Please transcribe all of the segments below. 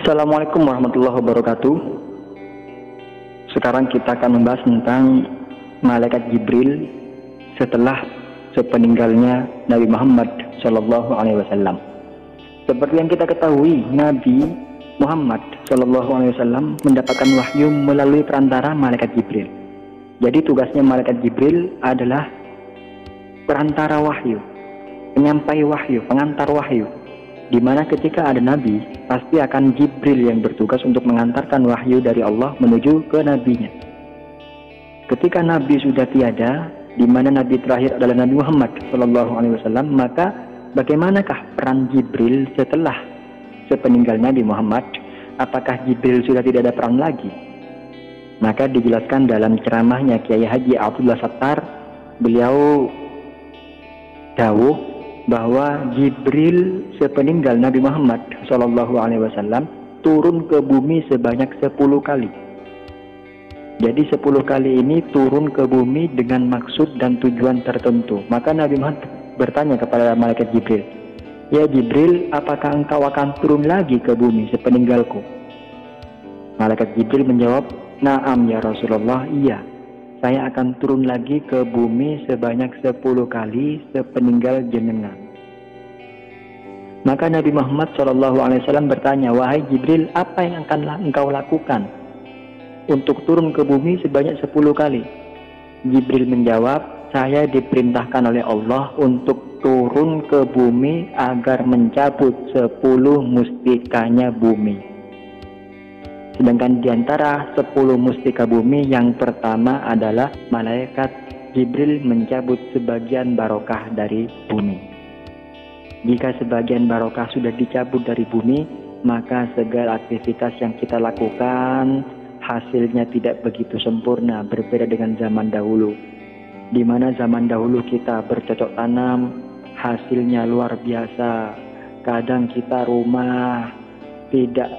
Assalamualaikum warahmatullahi wabarakatuh. Sekarang kita akan membahas tentang malaikat Jibril setelah sepeninggalnya Nabi Muhammad Shallallahu Alaihi Wasallam. Seperti yang kita ketahui, Nabi Muhammad Shallallahu Alaihi Wasallam mendapatkan wahyu melalui perantara malaikat Jibril. Jadi tugasnya malaikat Jibril adalah perantara wahyu, penyampai wahyu, pengantar wahyu. Di mana ketika ada nabi, pasti akan Jibril yang bertugas untuk mengantarkan wahyu dari Allah menuju ke nabinya. Ketika nabi sudah tiada, di mana nabi terakhir adalah Nabi Muhammad SAW, maka bagaimanakah peran Jibril setelah sepeninggal Nabi Muhammad? Apakah Jibril sudah tidak ada peran lagi? Maka dijelaskan dalam ceramahnya Kiai Haji Abdullah Sattar, beliau dawuh bahwa Jibril sepeninggal Nabi Muhammad SAW turun ke bumi sebanyak 10 kali. Jadi 10 kali ini turun ke bumi dengan maksud dan tujuan tertentu. Maka Nabi Muhammad bertanya kepada malaikat Jibril, "Ya Jibril, apakah engkau akan turun lagi ke bumi sepeninggalku?" Malaikat Jibril menjawab, "Na'am ya Rasulullah, iya. Saya akan turun lagi ke bumi sebanyak 10 kali sepeninggal jenengan." Maka Nabi Muhammad SAW bertanya, "Wahai Jibril, apa yang akan engkau lakukan untuk turun ke bumi sebanyak 10 kali?" Jibril menjawab, "Saya diperintahkan oleh Allah untuk turun ke bumi agar mencabut 10 mustikanya bumi." Sedangkan di antara 10 mustika bumi, yang pertama adalah malaikat Jibril mencabut sebagian barokah dari bumi. Jika sebagian barokah sudah dicabut dari bumi, maka segala aktivitas yang kita lakukan hasilnya tidak begitu sempurna, berbeda dengan zaman dahulu. Di mana zaman dahulu kita bercocok tanam, hasilnya luar biasa. Kadang kita rumah tidak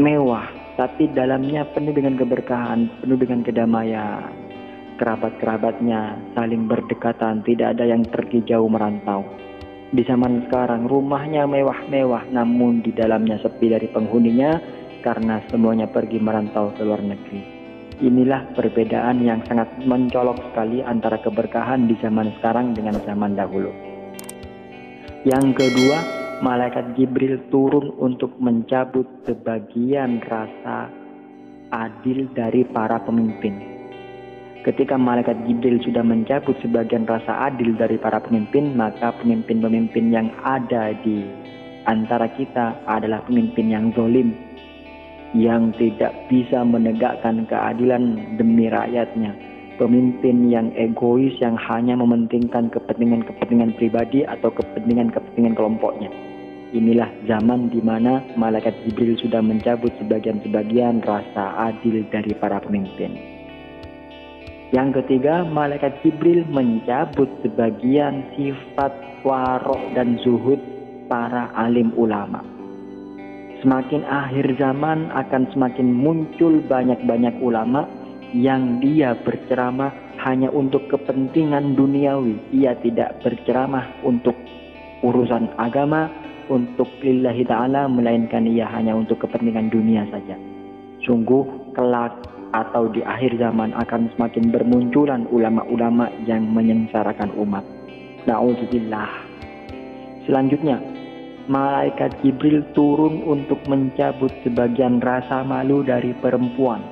mewah, tapi dalamnya penuh dengan keberkahan, penuh dengan kedamaian. Kerabat-kerabatnya saling berdekatan, tidak ada yang pergi jauh merantau. Di zaman sekarang rumahnya mewah-mewah, namun di dalamnya sepi dari penghuninya karena semuanya pergi merantau ke luar negeri. Inilah perbedaan yang sangat mencolok sekali antara keberkahan di zaman sekarang dengan zaman dahulu. Yang kedua, malaikat Jibril turun untuk mencabut sebagian rasa adil dari para pemimpin. Ketika malaikat Jibril sudah mencabut sebagian rasa adil dari para pemimpin, maka pemimpin-pemimpin yang ada di antara kita adalah pemimpin yang zalim, yang tidak bisa menegakkan keadilan demi rakyatnya. Pemimpin yang egois, yang hanya mementingkan kepentingan-kepentingan pribadi atau kepentingan-kepentingan kelompoknya. Inilah zaman di mana malaikat Jibril sudah mencabut sebagian-sebagian rasa adil dari para pemimpin. Yang ketiga, malaikat Jibril mencabut sebagian sifat warok dan zuhud para alim ulama. Semakin akhir zaman akan semakin muncul banyak-banyak ulama yang dia berceramah hanya untuk kepentingan duniawi. Ia tidak berceramah untuk urusan agama, untuk lillahi ta'ala, melainkan ia hanya untuk kepentingan dunia saja. Sungguh kelak atau di akhir zaman akan semakin bermunculan ulama-ulama yang menyengsarakan umat. Na'udzubillah. Selanjutnya, malaikat Jibril turun untuk mencabut sebagian rasa malu dari perempuan.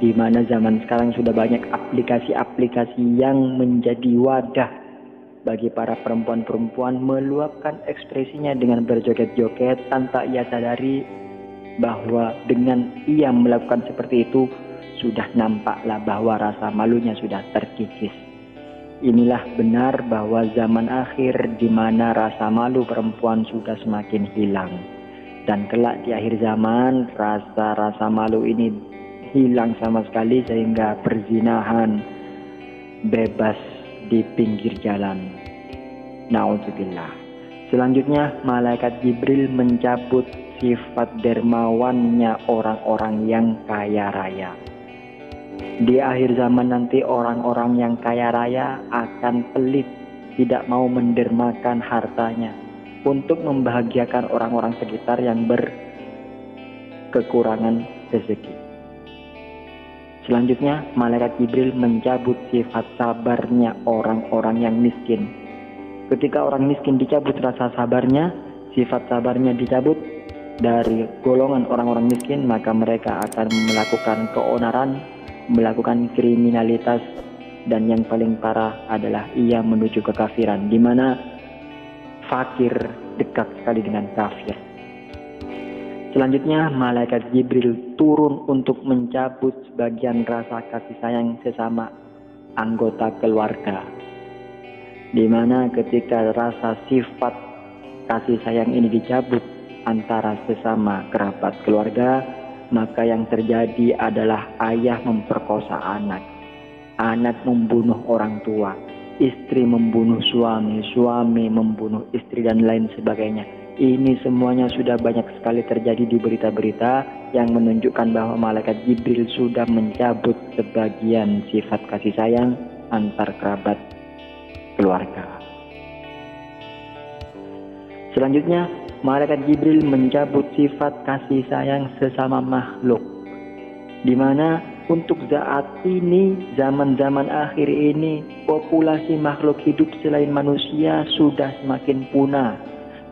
Di mana zaman sekarang sudah banyak aplikasi-aplikasi yang menjadi wadah bagi para perempuan-perempuan meluapkan ekspresinya dengan berjoget-joget tanpa ia sadari bahwa dengan ia melakukan seperti itu sudah nampaklah bahwa rasa malunya sudah terkikis. Inilah benar bahwa zaman akhir di mana rasa malu perempuan sudah semakin hilang, dan kelak di akhir zaman rasa malu ini hilang sama sekali sehingga perzinahan bebas di pinggir jalan. Na'udzubillah. Selanjutnya, malaikat Jibril mencabut sifat dermawannya orang-orang yang kaya raya. Di akhir zaman nanti orang-orang yang kaya raya akan pelit, tidak mau mendermakan hartanya untuk membahagiakan orang-orang sekitar yang kekurangan rezeki. Selanjutnya, malaikat Jibril mencabut sifat sabarnya orang-orang yang miskin. Ketika orang miskin dicabut rasa sabarnya, sifat sabarnya dicabut dari golongan orang-orang miskin, maka mereka akan melakukan keonaran, melakukan kriminalitas, dan yang paling parah adalah ia menuju kekafiran, di mana fakir dekat sekali dengan kafir. Selanjutnya, malaikat Jibril turun untuk mencabut sebagian rasa kasih sayang sesama anggota keluarga, di mana ketika rasa sifat kasih sayang ini dicabut antara sesama kerabat keluarga, maka yang terjadi adalah ayah memperkosa anak, anak membunuh orang tua, istri membunuh suami, suami membunuh istri, dan lain sebagainya. Ini semuanya sudah banyak sekali terjadi di berita-berita yang menunjukkan bahwa malaikat Jibril sudah mencabut sebagian sifat kasih sayang antar kerabat keluarga. Selanjutnya, malaikat Jibril mencabut sifat kasih sayang sesama makhluk, di mana untuk saat ini, zaman-zaman akhir ini, populasi makhluk hidup selain manusia sudah semakin punah.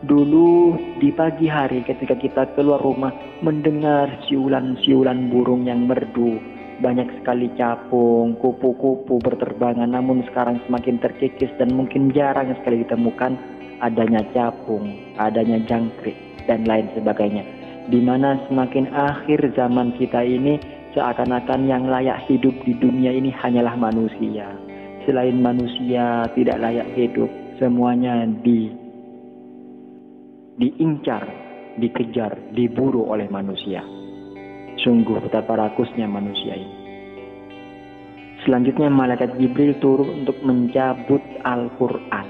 Dulu di pagi hari ketika kita keluar rumah mendengar siulan-siulan burung yang merdu, banyak sekali capung, kupu-kupu berterbangan, namun sekarang semakin terkikis dan mungkin jarang sekali ditemukan adanya capung, adanya jangkrik, dan lain sebagainya. Di mana semakin akhir zaman kita ini, seakan-akan yang layak hidup di dunia ini hanyalah manusia. Selain manusia tidak layak hidup, semuanya diincar, dikejar, diburu oleh manusia. Sungguh betapa rakusnya manusia ini. Selanjutnya, malaikat Jibril turun untuk mencabut Al-Quran.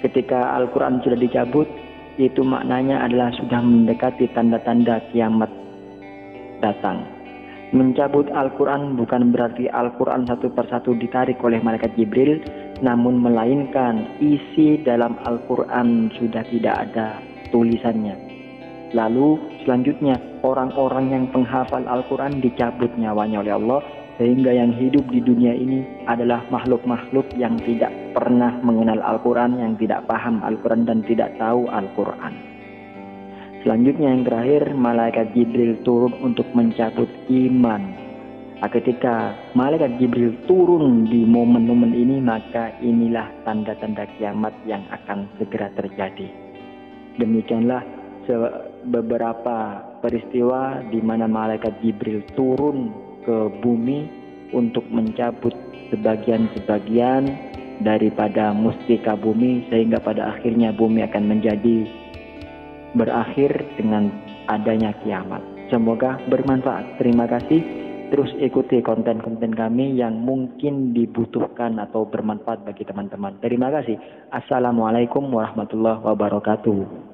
Ketika Al-Quran sudah dicabut, itu maknanya adalah sudah mendekati tanda-tanda kiamat datang. Mencabut Al-Quran bukan berarti Al-Quran satu persatu ditarik oleh malaikat Jibril, namun melainkan isi dalam Al-Quran sudah tidak ada tulisannya. Lalu selanjutnya, orang-orang yang penghafal Al-Quran dicabut nyawanya oleh Allah, sehingga yang hidup di dunia ini adalah makhluk-makhluk yang tidak pernah mengenal Al-Quran, yang tidak paham Al-Quran dan tidak tahu Al-Quran. Selanjutnya yang terakhir, malaikat Jibril turun untuk mencabut iman. Ketika malaikat Jibril turun di momen-momen ini, maka inilah tanda-tanda kiamat yang akan segera terjadi. Demikianlah beberapa peristiwa di mana malaikat Jibril turun ke bumi untuk mencabut sebagian-sebagian daripada mustika bumi, sehingga pada akhirnya bumi akan menjadi berakhir dengan adanya kiamat. Semoga bermanfaat. Terima kasih. Terus ikuti konten-konten kami yang mungkin dibutuhkan atau bermanfaat bagi teman-teman. Terima kasih. Assalamualaikum warahmatullahi wabarakatuh.